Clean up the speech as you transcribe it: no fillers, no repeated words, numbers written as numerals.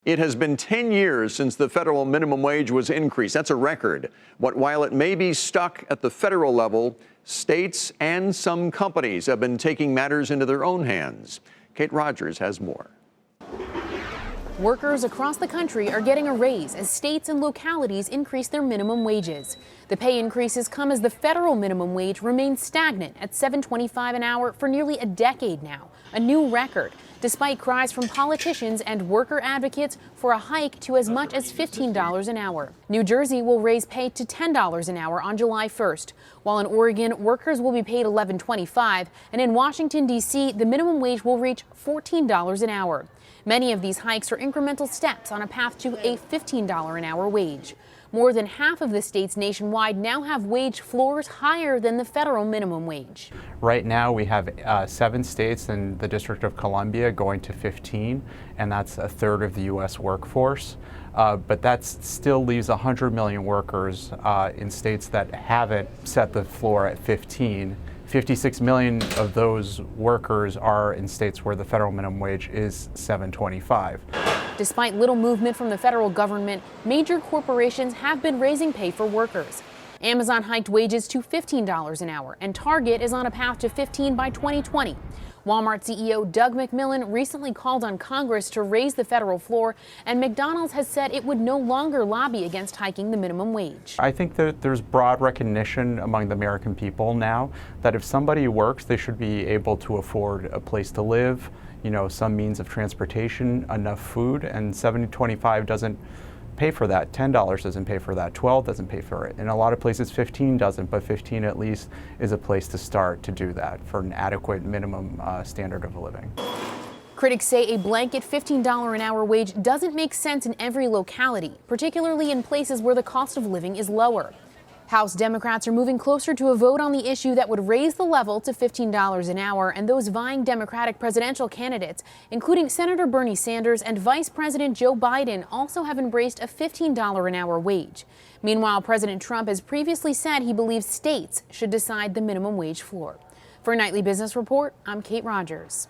It has been 10 years since the federal minimum wage was increased. That's a record. But while it may be stuck at the federal level, states and some companies have been taking matters into their own hands. Kate Rogers has more. Workers across the country are getting a raise as states and localities increase their minimum wages. The pay increases come as the federal minimum wage remains stagnant at $7.25 an hour for nearly a decade now, a new record, despite cries from politicians and worker advocates for a hike to as much as $15 an hour. New Jersey will raise pay to $10 an hour on July 1st, while in Oregon, workers will be paid $11.25, and in Washington, D.C., the minimum wage will reach $14 an hour. Many of these hikes are incremental steps on a path to a $15 an hour wage. More than half of the states nationwide now have wage floors higher than the federal minimum wage. Right now we have 7 states and the District of Columbia going to 15, and that's a third of the U.S. workforce. But that still leaves 100 million workers in states that haven't set the floor at 15. 56 million of those workers are in states where the federal minimum wage is $7.25. Despite little movement from the federal government, major corporations have been raising pay for workers. Amazon hiked wages to $15 an hour, and Target is on a path to $15 by 2020. Walmart CEO Doug McMillon recently called on Congress to raise the federal floor, and McDonald's has said it would no longer lobby against hiking the minimum wage. I think that there's broad recognition among the American people now that if somebody works, they should be able to afford a place to live, some means of transportation, enough food, and $7.25 doesn't pay for that. $10 doesn't pay for that. $12 doesn't pay for it. In a lot of places, $15 doesn't, but $15 at least is a place to start to do that for an adequate minimum standard of living. Critics say a blanket $15 an hour wage doesn't make sense in every locality, particularly in places where the cost of living is lower. House Democrats are moving closer to a vote on the issue that would raise the level to $15 an hour, and those vying Democratic presidential candidates, including Senator Bernie Sanders and Vice President Joe Biden, also have embraced a $15 an hour wage. Meanwhile, President Trump has previously said he believes states should decide the minimum wage floor. For Nightly Business Report, I'm Kate Rogers.